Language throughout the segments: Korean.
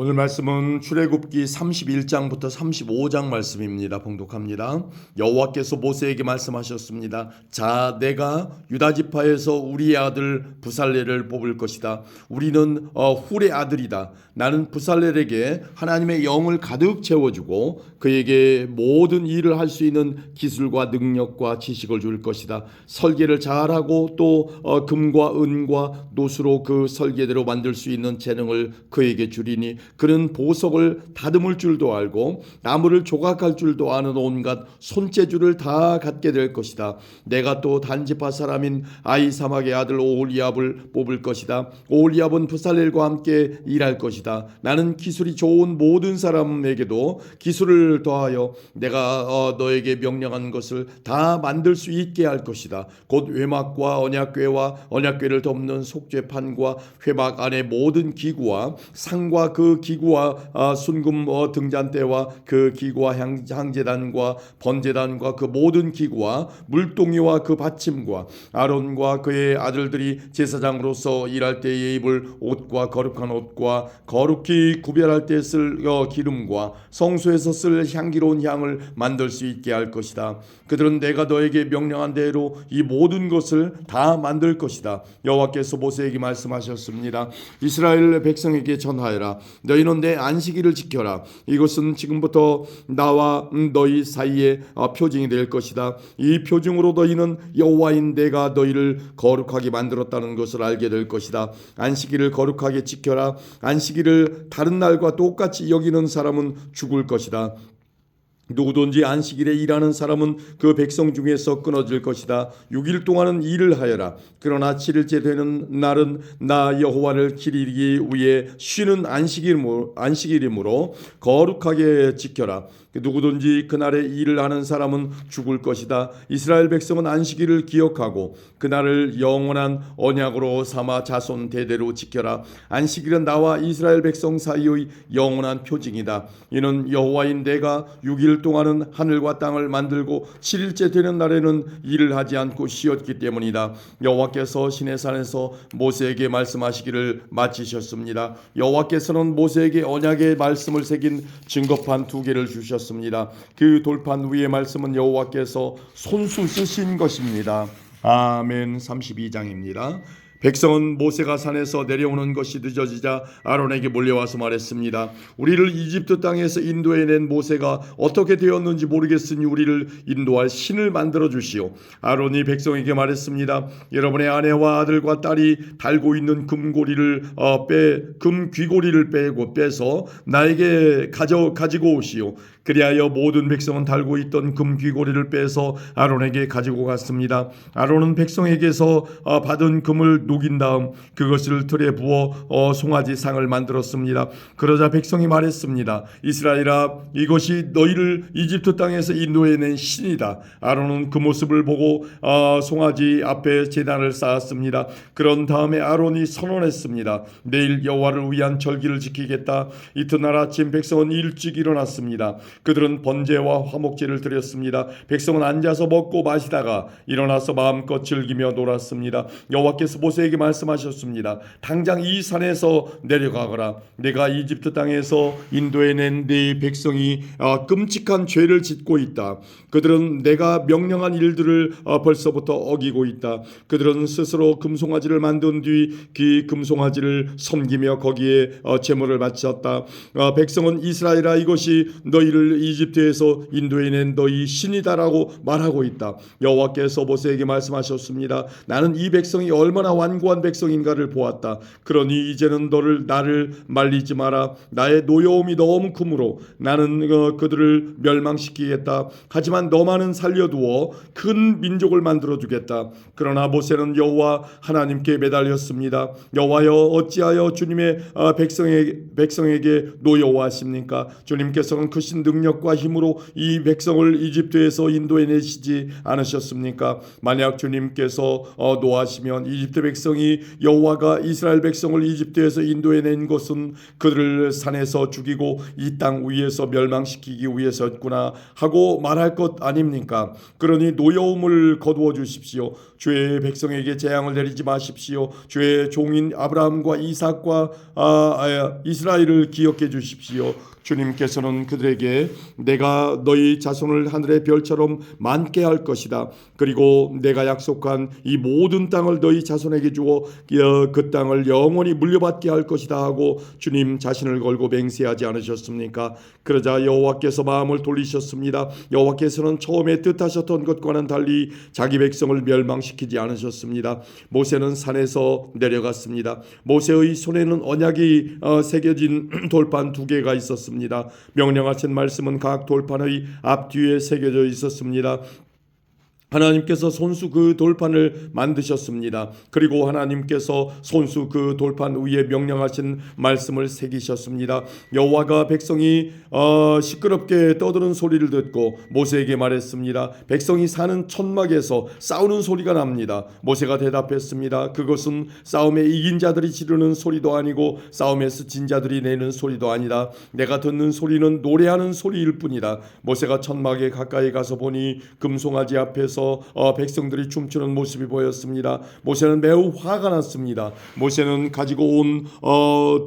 오늘 말씀은 출애굽기 31장부터 35장 말씀입니다. 봉독합니다. 여호와께서 모세에게 말씀하셨습니다. 자, 내가 유다 지파에서 우리의 아들 부살렐을 뽑을 것이다. 우리는 훌의 아들이다. 나는 부살렐에게 하나님의 영을 가득 채워주고 그에게 모든 일을 할 수 있는 기술과 능력과 지식을 줄 것이다. 설계를 잘하고 또 금과 은과 노수로 그 설계대로 만들 수 있는 재능을 그에게 주리니 그는 보석을 다듬을 줄도 알고 나무를 조각할 줄도 아는 온갖 손재주를 다 갖게 될 것이다. 내가 또 단지파 사람인 아히사막의 아들 오홀리압을 뽑을 것이다. 오홀리압은 부살렐과 함께 일할 것이다. 나는 기술이 좋은 모든 사람에게도 기술을 더하여 내가 너에게 명령한 것을 다 만들 수 있게 할 것이다. 곧 회막과 언약궤와 언약궤를 덮는 속죄판과 회막 안의 모든 기구와 상과 그 기구와 순금 등잔대와 그 기구와 향제단과 번제단과 그 모든 기구와 물동이와 그 받침과 아론과 그의 아들들이 제사장으로서 일할 때에 입을 옷과 거룩한 옷과 거룩히 구별할 때 쓸 기름과 성소에서 쓸 향기로운 향을 만들 수 있게 할 것이다. 그들은 내가 너에게 명령한 대로 이 모든 것을 다 만들 것이다. 여호와께서 모세에게 말씀하셨습니다. 이스라엘 백성에게 전하여라. 너희는 내 안식일을 지켜라. 이것은 지금부터 나와 너희 사이에 표징이 될 것이다. 이 표징으로 너희는 여호와인 내가 너희를 거룩하게 만들었다는 것을 알게 될 것이다. 안식일을 거룩하게 지켜라. 안식일을 다른 날과 똑같이 여기는 사람은 죽을 것이다. 누구든지 안식일에 일하는 사람은 그 백성 중에서 끊어질 것이다. 6일 동안은 일을 하여라. 그러나 7일째 되는 날은 나 여호와를 기리기 위해 쉬는 안식일이므로 거룩하게 지켜라. 누구든지 그날에 일을 하는 사람은 죽을 것이다. 이스라엘 백성은 안식일을 기억하고 그날을 영원한 언약으로 삼아 자손 대대로 지켜라. 안식일은 나와 이스라엘 백성 사이의 영원한 표징이다. 이는 여호와인 내가 6일 동안은 하늘과 땅을 만들고 7일째 되는 날에는 일을 하지 않고 쉬었기 때문이다. 여호와께서 시내산에서 모세에게 말씀하시기를 마치셨습니다. 여호와께서는 모세에게 언약의 말씀을 새긴 증거판 2개를 주셨습니다. 그 돌판 위의 말씀은 여호와께서 손수 쓰신 것입니다. 아멘. 32장입니다. 백성은 모세가 산에서 내려오는 것이 늦어지자 아론에게 몰려와서 말했습니다. 우리를 이집트 땅에서 인도해낸 모세가 어떻게 되었는지 모르겠으니 우리를 인도할 신을 만들어 주시오. 아론이 백성에게 말했습니다. 여러분의 아내와 아들과 딸이 달고 있는 금 귀고리를 빼서 나에게 가지고 오시오. 그리하여 모든 백성은 달고 있던 금 귀고리를 빼서 아론에게 가지고 갔습니다. 아론은 백성에게서 받은 금을 녹인 다음 그것을 틀에 부어 송아지 상을 만들었습니다. 그러자 백성이 말했습니다. 이스라엘아, 이것이 너희를 이집트 땅에서 인도해낸 신이다. 아론은 그 모습을 보고 송아지 앞에 제단을 쌓았습니다. 그런 다음에 아론이 선언했습니다. 내일 여호와를 위한 절기를 지키겠다. 이튿날 아침 백성은 일찍 일어났습니다. 그들은 번제와 화목제를 드렸습니다. 백성은 앉아서 먹고 마시다가 일어나서 마음껏 즐기며 놀았습니다. 여호와께서 모세에게 말씀하셨습니다. 당장 이 산에서 내려가거라. 내가 이집트 땅에서 인도해낸 네 백성이 끔찍한 죄를 짓고 있다. 그들은 내가 명령한 일들을 벌써부터 어기고 있다. 그들은 스스로 금송아지를 만든 뒤 그 금송아지를 섬기며 거기에 제물을 바쳤다. 백성은 이스라엘아, 이것이 너희를 이집트에서 인도해낸 너희 신이다라고 말하고 있다. 여호와께서 모세에게 말씀하셨습니다. 나는 이 백성이 얼마나 완고한 백성인가를 보았다. 그러니 이제는 나를 말리지 마라. 나의 노여움이 너무 크므로 나는 그들을 멸망시키겠다. 하지만 너만은 살려두어 큰 민족을 만들어주겠다. 그러나 모세는 여호와 하나님께 매달렸습니다. 여호와여, 어찌하여 주님의 백성에게 노여워하십니까? 주님께서는 그 신들을 능력과 힘으로 이 백성을 이집트에서 인도해내시지 않으셨습니까? 만약 주님께서 노하시면 이집트 백성이 여호와가 이스라엘 백성을 이집트에서 인도해낸 것은 그들을 산에서 죽이고 이 땅 위에서 멸망시키기 위해서였구나 하고 말할 것 아닙니까? 그러니 노여움을 거두어 주십시오. 주의 백성에게 재앙을 내리지 마십시오. 주의 종인 아브라함과 이삭과 이스라엘을 기억해 주십시오. 주님께서는 그들에게 내가 너희 자손을 하늘의 별처럼 많게 할 것이다. 그리고 내가 약속한 이 모든 땅을 너희 자손에게 주어 그 땅을 영원히 물려받게 할 것이다 하고 주님 자신을 걸고 맹세하지 않으셨습니까? 그러자 여호와께서 마음을 돌리셨습니다. 여호와께서는 처음에 뜻하셨던 것과는 달리 자기 백성을 멸망시키지 않으셨습니다. 모세는 산에서 내려갔습니다. 모세의 손에는 언약이 새겨진 돌판 2개가 있었습니다. 명령하신 말씀은 각 돌판의 앞뒤에 새겨져 있었습니다. 하나님께서 손수 그 돌판을 만드셨습니다. 그리고 하나님께서 손수 그 돌판 위에 명령하신 말씀을 새기셨습니다. 여호와가 백성이 시끄럽게 떠드는 소리를 듣고 모세에게 말했습니다. 백성이 사는 천막에서 싸우는 소리가 납니다. 모세가 대답했습니다. 그것은 싸움에 이긴 자들이 지르는 소리도 아니고 싸움에서 진 자들이 내는 소리도 아니다. 내가 듣는 소리는 노래하는 소리일 뿐이다. 모세가 천막에 가까이 가서 보니 금송아지 앞에서 백성들이 춤추는 모습이 보였습니다. 모세는 매우 화가 났습니다. 모세는 가지고 온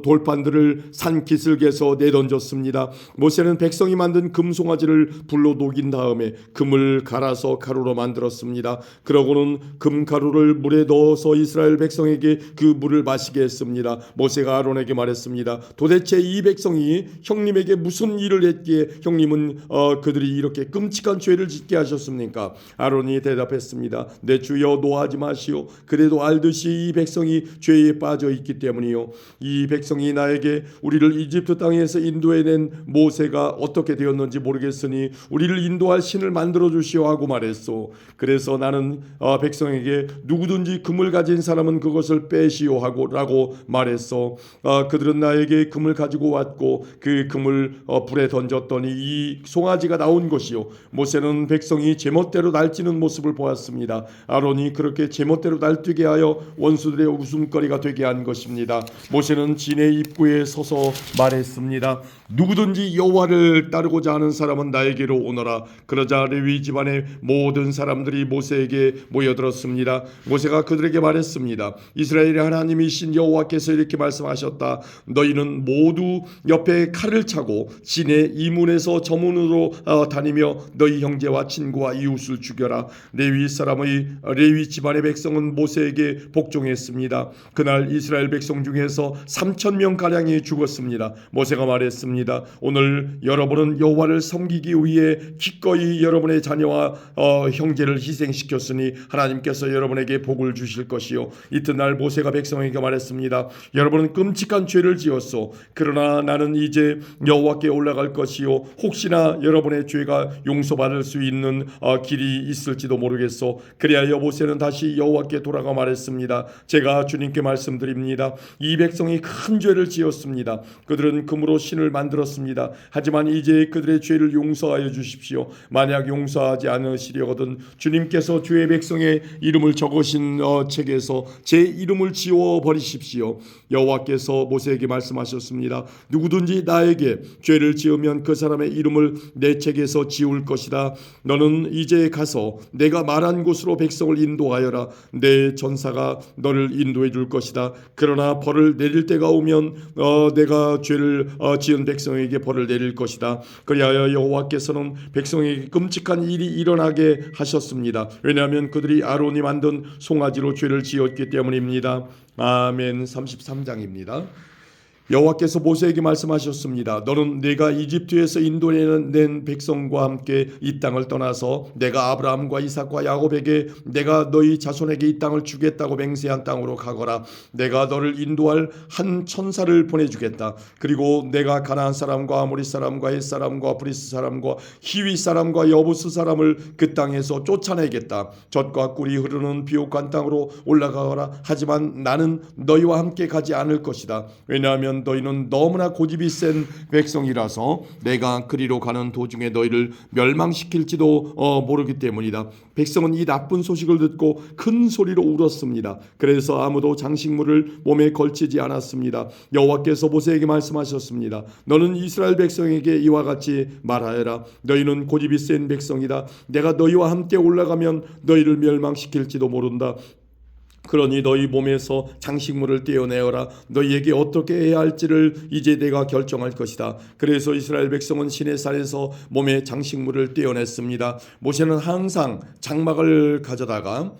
돌판들을 산 기슭에서 내던졌습니다. 모세는 백성이 만든 금송아지를 불로 녹인 다음에 금을 갈아서 가루로 만들었습니다. 그러고는 금가루를 물에 넣어서 이스라엘 백성에게 그 물을 마시게 했습니다. 모세가 아론에게 말했습니다. 도대체 이 백성이 형님에게 무슨 일을 했기에 형님은 그들이 이렇게 끔찍한 죄를 짓게 하셨습니까? 아론이 대답했습니다. 내 주여 노하지 마시오. 그래도 알듯이 이 백성이 죄에 빠져 있기 때문이요. 이 백성이 나에게 우리를 이집트 땅에서 인도해낸 모세가 어떻게 되었는지 모르겠으니 우리를 인도할 신을 만들어 주시오 하고 말했소. 그래서 나는 백성에게 누구든지 금을 가진 사람은 그것을 빼시오 라고 말했소. 그들은 나에게 금을 가지고 왔고 그 금을 불에 던졌더니 이 송아지가 나온 것이요. 모세는 백성이 제멋대로 날뛰는 모습을 보았습니다. 아론이 그렇게 제멋대로 날뛰게 하여 원수들의 웃음거리가 되게 한 것입니다. 모세는 진의 입구에 서서 말했습니다. 누구든지 여호와를 따르고자 하는 사람은 나에게로 오너라. 그러자 레위 집안의 모든 사람들이 모세에게 모여들었습니다. 모세가 그들에게 말했습니다. 이스라엘의 하나님이신 여호와께서 이렇게 말씀하셨다. 너희는 모두 옆에 칼을 차고 진의 이문에서 저문으로 다니며 너희 형제와 친구와 이웃을 죽여라. 레위 집안의 백성은 모세에게 복종했습니다. 그날 이스라엘 백성 중에서 3,000명 가량이 죽었습니다. 모세가 말했습니다. 오늘 여러분은 여호와를 섬기기 위해 기꺼이 여러분의 자녀와 형제를 희생시켰으니 하나님께서 여러분에게 복을 주실 것이요. 이튿날 모세가 백성에게 말했습니다. 여러분은 끔찍한 죄를 지었소. 그러나 나는 이제 여호와께 올라갈 것이요. 혹시나 여러분의 죄가 용서받을 수 있는 길이 있을지도 모르겠소. 그리하여 모세는 다시 여호와께 돌아가 말했습니다. 제가 주님께 말씀드립니다. 이 백성이 큰 죄를 지었습니다. 그들은 금으로 신을 만들었습니다. 하지만 이제 그들의 죄를 용서하여 주십시오. 만약 용서하지 않으시려거든 주님께서 주의 백성의 이름을 적으신 책에서 제 이름을 지워 버리십시오. 여호와께서 모세에게 말씀하셨습니다. 누구든지 나에게 죄를 지으면 그 사람의 이름을 내 책에서 지울 것이다. 너는 이제 가서 내가 말한 곳으로 백성을 인도하여라. 내 전사가 너를 인도해 줄 것이다. 그러나 벌을 내릴 때가 오면 내가 죄를 지은 백성에게 벌을 내릴 것이다. 그리하여 여호와께서는 백성에게 끔찍한 일이 일어나게 하셨습니다. 왜냐하면 그들이 아론이 만든 송아지로 죄를 지었기 때문입니다. 아멘. 33장입니다. 여호와께서 모세에게 말씀하셨습니다. 너는 내가 이집트에서 인도해낸 백성과 함께 이 땅을 떠나서 내가 아브라함과 이삭과 야곱에게 내가 너희 자손에게 이 땅을 주겠다고 맹세한 땅으로 가거라. 내가 너를 인도할 한 천사를 보내주겠다. 그리고 내가 가나안 사람과 아모리 사람과 헷 사람과 브리스 사람과 히위 사람과 여부스 사람을 그 땅에서 쫓아내겠다. 젖과 꿀이 흐르는 비옥한 땅으로 올라가거라. 하지만 나는 너희와 함께 가지 않을 것이다. 왜냐하면 왜냐하면 너희는 너무나 고집이 센 백성이라서 내가 그리로 가는 도중에 너희를 멸망시킬지도 모르기 때문이다. 백성은 이 나쁜 소식을 듣고 큰 소리로 울었습니다. 그래서 아무도 장식물을 몸에 걸치지 않았습니다. 여호와께서 모세에게 말씀하셨습니다. 너는 이스라엘 백성에게 이와 같이 말하여라. 너희는 고집이 센 백성이다. 내가 너희와 함께 올라가면 너희를 멸망시킬지도 모른다. 그러니 너희 몸에서 장식물을 떼어내어라. 너희에게 어떻게 해야 할지를 이제 내가 결정할 것이다. 그래서 이스라엘 백성은 시내산에서 몸에 장식물을 떼어냈습니다. 모세는 항상 장막을 가져다가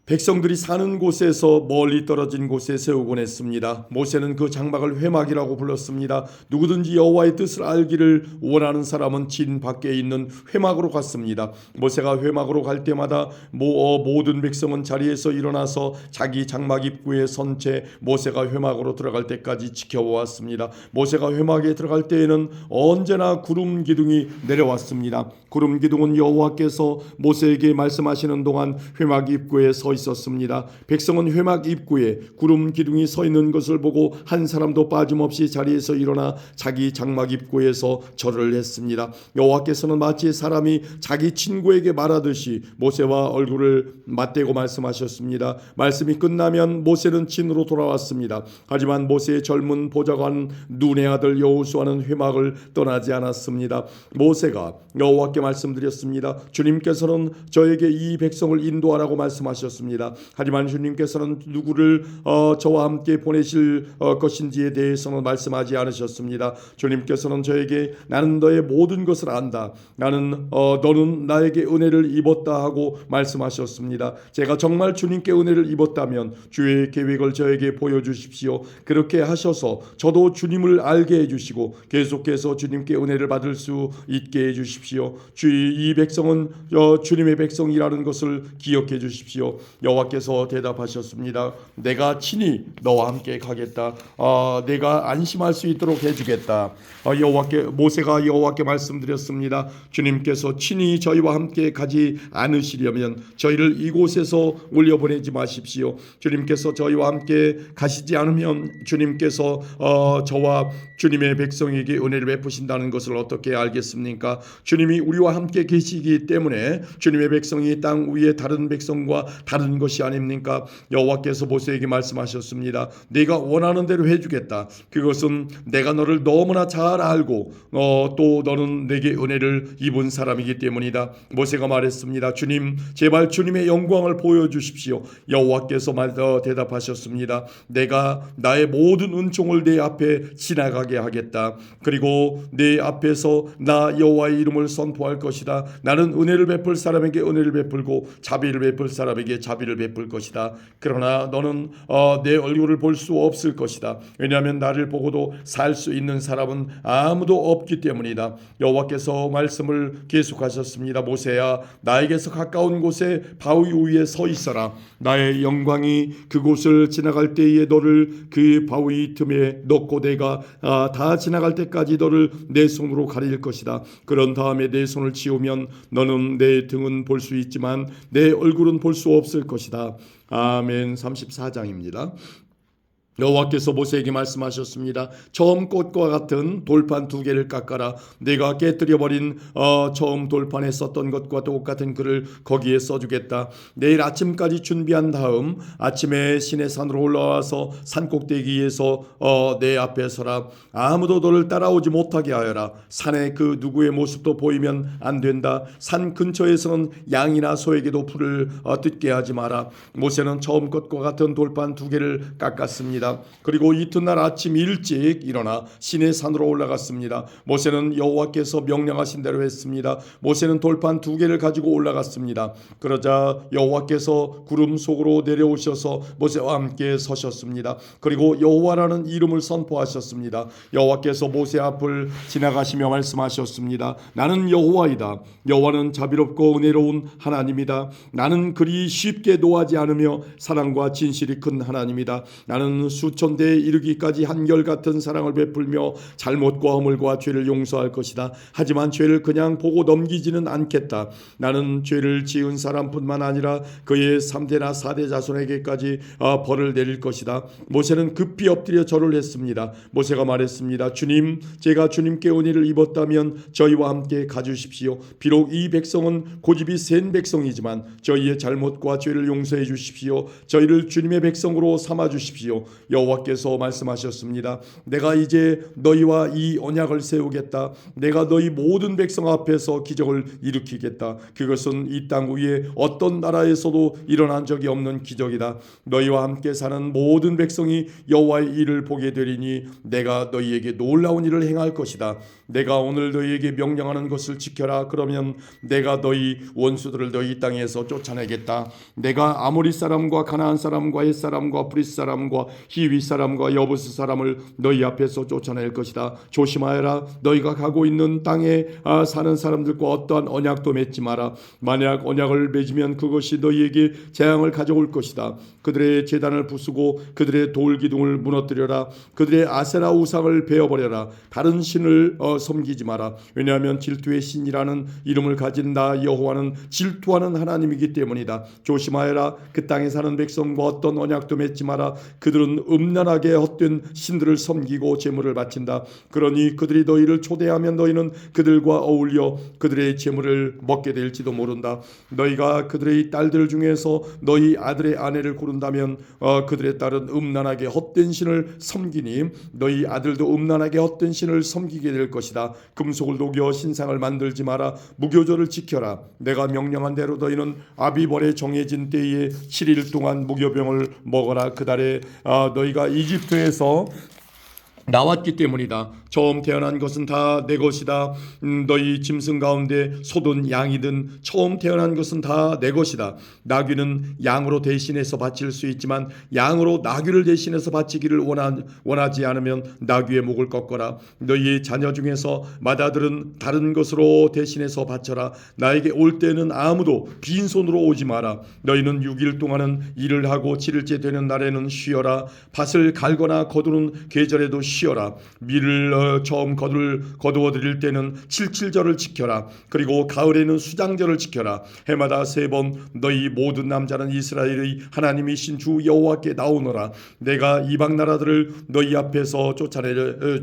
백성들이 사는 곳에서 멀리 떨어진 곳에 세우곤 했습니다. 모세는 그 장막을 회막이라고 불렀습니다. 누구든지 여호와의 뜻을 알기를 원하는 사람은 진 밖에 있는 회막으로 갔습니다. 모세가 회막으로 갈 때마다 모든 백성은 자리에서 일어나서 자기 장막 입구에 선 채 모세가 회막으로 들어갈 때까지 지켜보았습니다. 모세가 회막에 들어갈 때에는 언제나 구름 기둥이 내려왔습니다. 구름 기둥은 여호와께서 모세에게 말씀하시는 동안 회막 입구에 서 있었습니다. 백성은 회막 입구에 구름 기둥이 서 있는 것을 보고 한 사람도 빠짐없이 자리에서 일어나 자기 장막 입구에서 절을 했습니다. 여호와께서는 마치 사람이 자기 친구에게 말하듯이 모세와 얼굴을 맞대고 말씀하셨습니다. 말씀이 끝나면 모세는 진으로 돌아왔습니다. 하지만 모세의 젊은 보좌관 눈의 아들 여호수아는 회막을 떠나지 않았습니다. 모세가 여호와께 말씀드렸습니다. 주님께서는 저에게 이 백성을 인도하라고 말씀하셨습니다. 하지만 주님께서는 누구를 저와 함께 보내실 것인지에 대해서는 말씀하지 않으셨습니다. 주님께서는 저에게 나는 너의 모든 것을 안다. 너는 나에게 은혜를 입었다 하고 말씀하셨습니다. 제가 정말 주님께 은혜를 입었다면 주의 계획을 저에게 보여주십시오. 그렇게 하셔서 저도 주님을 알게 해주시고 계속해서 주님께 은혜를 받을 수 있게 해주십시오. 이 백성은 주님의 백성이라는 것을 기억해 주십시오. 여호와께서 대답하셨습니다. 내가 친히 너와 함께 가겠다. 내가 안심할 수 있도록 해주겠다. 모세가 여호와께 말씀드렸습니다. 주님께서 친히 저희와 함께 가지 않으시려면 저희를 이곳에서 올려보내지 마십시오. 주님께서 저희와 함께 가시지 않으면 주님께서 저와 주님의 백성에게 은혜를 베푸신다는 것을 어떻게 알겠습니까? 주님이 우리와 함께 계시기 때문에 주님의 백성이 땅 위에 다른 백성과 다른 것이 아닙니까? 여호와께서 모세에게 말씀하셨습니다. 네가 원하는 대로 해주겠다. 그것은 내가 너를 너무나 잘 알고 또 너는 내게 은혜를 입은 사람이기 때문이다. 모세가 말했습니다. 주님, 제발 주님의 영광을 보여주십시오. 여호와께서 대답하셨습니다. 내가 나의 모든 은총을 내 앞에 지나가게 하겠다. 그리고 내 앞에서 나 여호와의 이름을 선포할 것이다. 나는 은혜를 베풀 사람에게 은혜를 베풀고 자비를 베풀 사람에게 자비를 베풀 것이다. 그러나 너는 내 얼굴을 볼 수 없을 것이다. 왜냐하면 나를 보고도 살 수 있는 사람은 아무도 없기 때문이다. 여호와께서 말씀을 계속하셨습니다. 모세야, 나에게서 가까운 곳에 바위 위에 서 있어라. 나의 영광이 그곳을 지나갈 때에 너를 그 바위 틈에 넣고 내가 다 지나갈 때까지 너를 내 손으로 가릴 것이다. 그런 다음에 내 손을 치우면 너는 내 등은 볼 수 있지만 내 얼굴은 볼 수 없을 것이다. 아멘. 34장입니다. 여호와께서 모세에게 말씀하셨습니다. 처음 꽃과 같은 돌판 2개를 깎아라. 내가 깨뜨려버린 처음 돌판에 썼던 것과 똑같은 글을 거기에 써주겠다. 내일 아침까지 준비한 다음 아침에 시내산으로 올라와서 산꼭대기에서 내 앞에 서라. 아무도 너를 따라오지 못하게 하여라. 산에 그 누구의 모습도 보이면 안 된다. 산 근처에서는 양이나 소에게도 풀을 뜯게 하지 마라. 모세는 처음 것과 같은 돌판 2개를 깎았습니다. 그리고 이튿날 아침 일찍 일어나 시내산으로 올라갔습니다. 모세는 여호와께서 명령하신 대로 했습니다. 모세는 돌판 2개를 가지고 올라갔습니다. 그러자 여호와께서 구름 속으로 내려오셔서 모세와 함께 서셨습니다. 그리고 여호와라는 이름을 선포하셨습니다. 여호와께서 모세 앞을 지나가시며 말씀하셨습니다. 나는 여호와이다. 여호와는 자비롭고 은혜로운 하나님이다. 나는 그리 쉽게 노하지 않으며 사랑과 진실이 큰 하나님이다. 나는 수천 대에 이르기까지 한결같은 사랑을 베풀며 잘못과 허물과 죄를 용서할 것이다. 하지만 죄를 그냥 보고 넘기지는 않겠다. 나는 죄를 지은 사람뿐만 아니라 그의 3대나 4대 자손에게까지 벌을 내릴 것이다. 모세는 급히 엎드려 절을 했습니다. 모세가 말했습니다. 주님, 제가 주님께 은혜를 입었다면 저희와 함께 가주십시오. 비록 이 백성은 고집이 센 백성이지만 저희의 잘못과 죄를 용서해 주십시오. 저희를 주님의 백성으로 삼아 주십시오. 여호와께서 말씀하셨습니다. 내가 이제 너희와 이 언약을 세우겠다. 내가 너희 모든 백성 앞에서 기적을 일으키겠다. 그것은 이 땅 위에 어떤 나라에서도 일어난 적이 없는 기적이다. 너희와 함께 사는 모든 백성이 여호와의 일을 보게 되리니 내가 너희에게 놀라운 일을 행할 것이다. 내가 오늘 너희에게 명령하는 것을 지켜라. 그러면 내가 너희 원수들을 너희 땅에서 쫓아내겠다. 내가 아모리 사람과 가나안 사람과 헷 사람과 브리스 사람과 히위 사람과 여부스 사람을 너희 앞에서 쫓아낼 것이다. 조심하여라. 너희가 가고 있는 땅에 사는 사람들과 어떠한 언약도 맺지 마라. 만약 언약을 맺으면 그것이 너희에게 재앙을 가져올 것이다. 그들의 제단을 부수고 그들의 돌 기둥을 무너뜨려라. 그들의 아세라 우상을 베어버려라. 다른 신을 섬기지 마라. 왜냐하면 질투의 신이라는 이름을 가진 나 여호와는 질투하는 하나님이기 때문이다. 조심하여라. 그 땅에 사는 백성과 어떤 언약도 맺지 마라. 그들은 음란하게 헛된 신들을 섬기고 제물을 바친다. 그러니 그들이 너희를 초대하면 너희는 그들과 어울려 그들의 제물을 먹게 될지도 모른다. 너희가 그들의 딸들 중에서 너희 아들의 아내를 고른다면 그들의 딸은 음란하게 헛된 신을 섬기니 너희 아들도 음란하게 헛된 신을 섬기게 될 것이다. 금속을 녹여 신상을 만들지 마라. 무교절을 지켜라. 내가 명령한 대로 너희는 아비벌에 정해진 때에 7일 동안 무교병을 먹어라. 그달에 너희가 이집트에서 나왔기 때문이다. 처음 태어난 것은 다 내 것이다. 너희 짐승 가운데 소든 양이든 처음 태어난 것은 다 내 것이다. 나귀는 양으로 대신해서 바칠 수 있지만 양으로 나귀를 대신해서 바치기를 원하지 않으면 나귀의 목을 꺾어라. 너희 자녀 중에서 맏아들은 다른 것으로 대신해서 바쳐라. 나에게 올 때는 아무도 빈손으로 오지 마라. 너희는 6일 동안은 일을 하고 7일째 되는 날에는 쉬어라. 밭을 갈거나 거두는 계절에도 쉬어라. 밀을 처음 거두어 드릴 때는 칠칠절을 지켜라. 그리고 가을에는 수장절을 지켜라. 해마다 3번 너희 모든 남자는 이스라엘의 하나님이신 주 여호와께 나오너라. 내가 이방 나라들을 너희 앞에서 쫓아내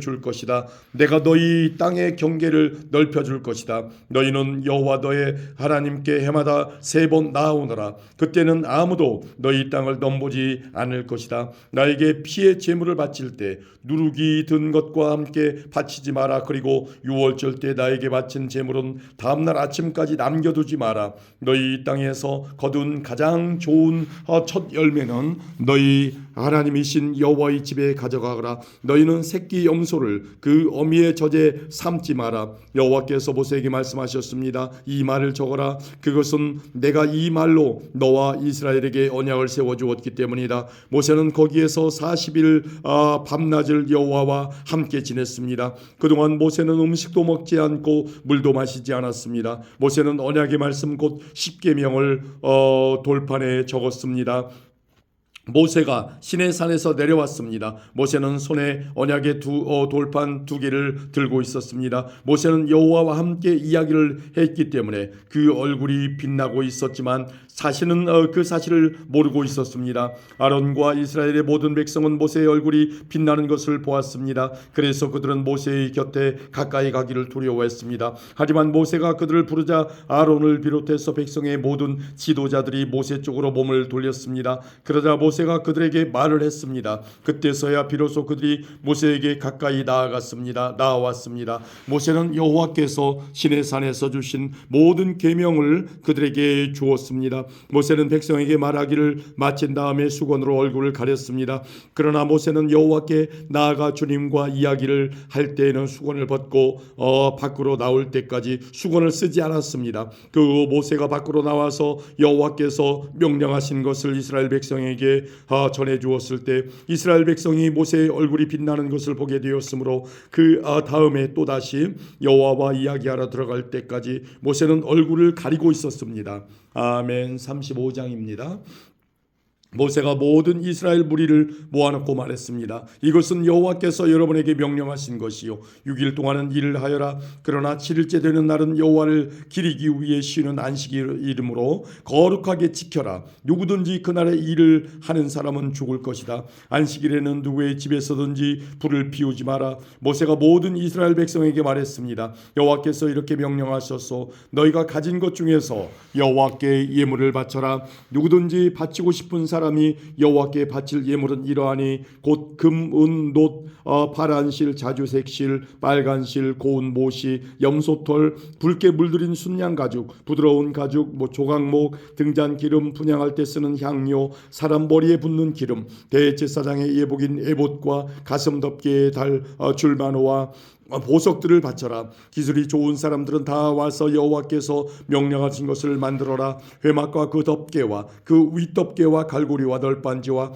줄 것이다. 내가 너희 땅의 경계를 넓혀 줄 것이다. 너희는 여호와 너의 하나님께 해마다 3번 나오너라. 그때는 아무도 너희 땅을 넘보지 않을 것이다. 나에게 피의 제물을 바칠 때 누룩이 든 것과 함께 바치지 마라. 그리고 유월절 때 나에게 바친 제물은 다음날 아침까지 남겨두지 마라. 너희 땅에서 거둔 가장 좋은 첫 열매는 너희 하나님이신 여호와의 집에 가져가거라. 너희는 새끼 염소를 그 어미의 젖에 삼지 마라. 여호와께서 모세에게 말씀하셨습니다. 이 말을 적어라. 그것은 내가 이 말로 너와 이스라엘에게 언약을 세워주었기 때문이다. 모세는 거기에서 40일 밤낮을 여호와와 함께 지냈습니다. 그동안 모세는 음식도 먹지 않고 물도 마시지 않았습니다. 모세는 언약의 말씀 곧 십계명을 돌판에 적었습니다. 모세가 시내산에서 내려왔습니다. 모세는 손에 언약의 돌판 2개를 들고 있었습니다. 모세는 여호와와 함께 이야기를 했기 때문에 그 얼굴이 빛나고 있었지만 사실은 그 사실을 모르고 있었습니다. 아론과 이스라엘의 모든 백성은 모세의 얼굴이 빛나는 것을 보았습니다. 그래서 그들은 모세의 곁에 가까이 가기를 두려워했습니다. 하지만 모세가 그들을 부르자 아론을 비롯해서 백성의 모든 지도자들이 모세 쪽으로 몸을 돌렸습니다. 그러자 모세가 그들에게 말을 했습니다. 그때서야 비로소 그들이 모세에게 가까이 나아왔습니다. 모세는 여호와께서 시내산에서 주신 모든 계명을 그들에게 주었습니다. 모세는 백성에게 말하기를 마친 다음에 수건으로 얼굴을 가렸습니다. 그러나 모세는 여호와께 나아가 주님과 이야기를 할 때에는 수건을 벗고 밖으로 나올 때까지 수건을 쓰지 않았습니다. 그 모세가 밖으로 나와서 여호와께서 명령하신 것을 이스라엘 백성에게 전해 주었을 때 이스라엘 백성이 모세의 얼굴이 빛나는 것을 보게 되었으므로 그 다음에 또다시 여호와와 이야기하러 들어갈 때까지 모세는 얼굴을 가리고 있었습니다. 아멘. 35장입니다. 모세가 모든 이스라엘 무리를 모아놓고 말했습니다. 이것은 여호와께서 여러분에게 명령하신 것이요 6일 동안은 일을 하여라. 그러나 7일째 되는 날은 여호와를 기리기 위해 쉬는 안식일 이름으로 거룩하게 지켜라. 누구든지 그날에 일을 하는 사람은 죽을 것이다. 안식일에는 누구의 집에서든지 불을 피우지 마라. 모세가 모든 이스라엘 백성에게 말했습니다. 여호와께서 이렇게 명령하셨소. 너희가 가진 것 중에서 여호와께 예물을 바쳐라. 누구든지 바치고 싶은 사람이 여호와께 바칠 예물은 이러하니 곧 금, 은, 놋, 파란 실, 자주색 실, 빨간 실, 고운 모시, 염소털, 붉게 물들인 순양 가죽, 부드러운 가죽, 조각목, 등잔 기름, 분향할 때 쓰는 향료, 사람 머리에 붓는 기름, 대제사장의 예복인 에봇과 가슴 덮개에 달 줄마노와 보석들을 바쳐라. 기술이 좋은 사람들은 다 와서 여호와께서 명령하신 것을 만들어라. 회막과 그 덮개와 그 윗덮개와 갈고리와 널빤지와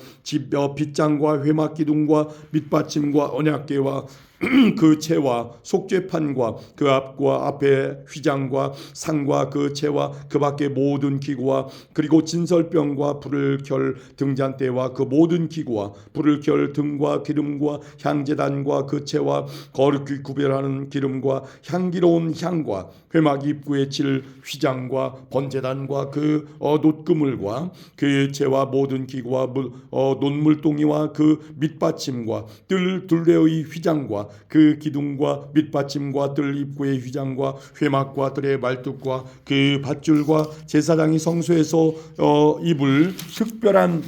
빗장과 회막 기둥과 밑받침과 언약궤와 그 채와 속죄판과 그 앞과 앞에 휘장과 상과 그 채와 그 밖의 모든 기구와 그리고 진설병과 불을 켤 등잔대와 그 모든 기구와 불을 켤 등과 기름과 향제단과 그 채와 거룩히 구별하는 기름과 향기로운 향과 회막 입구에 칠 휘장과 번제단과 그 놋그물과 그 채와 모든 기구와 논물동이와 그 밑받침과 둘레의 휘장과 그 기둥과 밑받침과 뜰 입구의 휘장과 회막과 뜰의 말뚝과 그 밧줄과 제사장이 성소에서 입을 특별한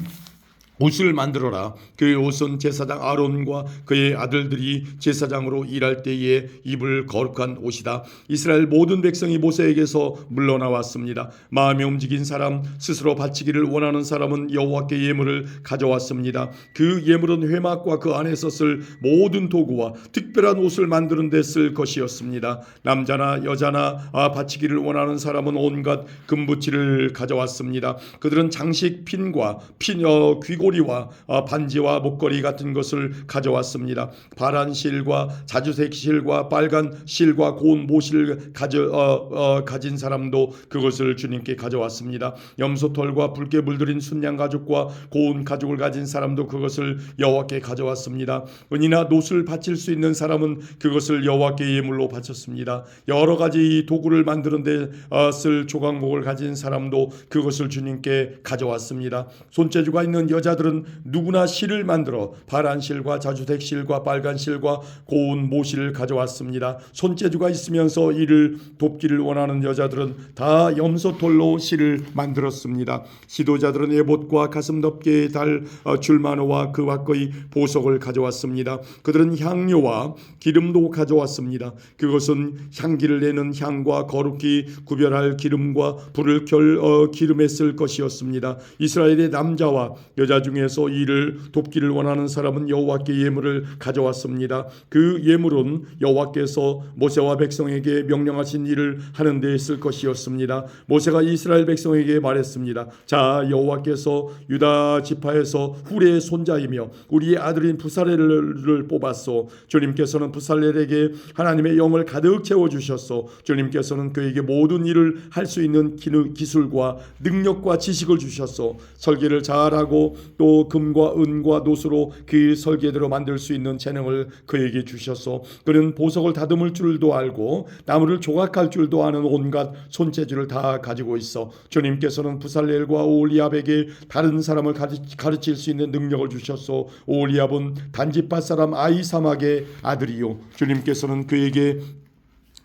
옷을 만들어라. 그 옷은 제사장 아론과 그의 아들들이 제사장으로 일할 때에 입을 거룩한 옷이다. 이스라엘 모든 백성이 모세에게서 물러나왔습니다. 마음이 움직인 사람, 스스로 바치기를 원하는 사람은 여호와께 예물을 가져왔습니다. 그 예물은 회막과 그 안에서 쓸 모든 도구와 특별한 옷을 만드는 데 쓸 것이었습니다. 남자나 여자나 바치기를 원하는 사람은 온갖 금붙이를 가져왔습니다. 그들은 장식 핀과 귀고리와 반지와 목걸이 같은 것을 가져왔습니다. 파란 실과 자주색 실과 빨간 실과 고운 모실을 가진 사람도 그것을 주님께 가져왔습니다. 염소털과 붉게 물들인 순양 가죽과 고운 가죽을 가진 사람도 그것을 여호와께 가져왔습니다. 은이나 놋을 바칠 수 있는 사람은 그것을 여호와께 예물로 바쳤습니다. 여러 가지 도구를 만드는 데 쓸 조각목을 가진 사람도 그것을 주님께 가져왔습니다. 손재주가 있는 여자들은 누구나 실을 만들어 파란 실과 자주색 실과 빨간 실과 고운 모실을 가져왔습니다. 손재주가 있으면서 이를 돕기를 원하는 여자들은 다 염소털로 실을 만들었습니다. 지도자들은 에봇과 가슴 덮개에 달 줄마노와 그 밖의 보석을 가져왔습니다. 그들은 향료와 기름도 가져왔습니다. 그것은 향기를 내는 향과 거룩히 구별할 기름과 불을 켤 기름에 쓸 것이었습니다. 이스라엘의 남자와 여자 중에서 이를 돕기를 원하는 사람은 여호와께 예물을 가져왔습니다. 그 예물은 여호와께서 모세와 백성에게 명령하신 일을 하는 데 쓸 것이었습니다. 모세가 이스라엘 백성에게 말했습니다. 자, 여호와께서 유다 지파에서 훌의 손자이며 우리의 아들인 부살렐을 뽑았소. 주님께서는 부살렐에게 하나님의 영을 가득 채워주셨소. 주님께서는 그에게 모든 일을 할 수 있는 기술과 능력과 지식을 주셨소. 설계를 잘하고 또 금과 은과 놋으로 그 설계대로 만들 수 있는 재능을 그에게 주셨소. 그는 보석을 다듬을 줄도 알고 나무를 조각할 줄도 아는 온갖 손재주를 다 가지고 있어. 주님께서는 부살렐과 오홀리압에게 다른 사람을 가르칠 수 있는 능력을 주셨소. 오홀리압은 단지파 사람 아히사막의 아들이요 주님께서는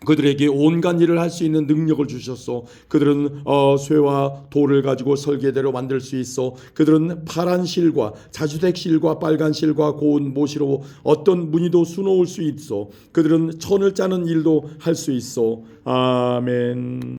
그들에게 온갖 일을 할 수 있는 능력을 주셨소. 그들은 쇠와 돌을 가지고 설계대로 만들 수 있어. 그들은 파란 실과 자주색 실과 빨간 실과 고운 모시로 어떤 무늬도 수놓을 수 있어. 그들은 천을 짜는 일도 할 수 있어. 아멘.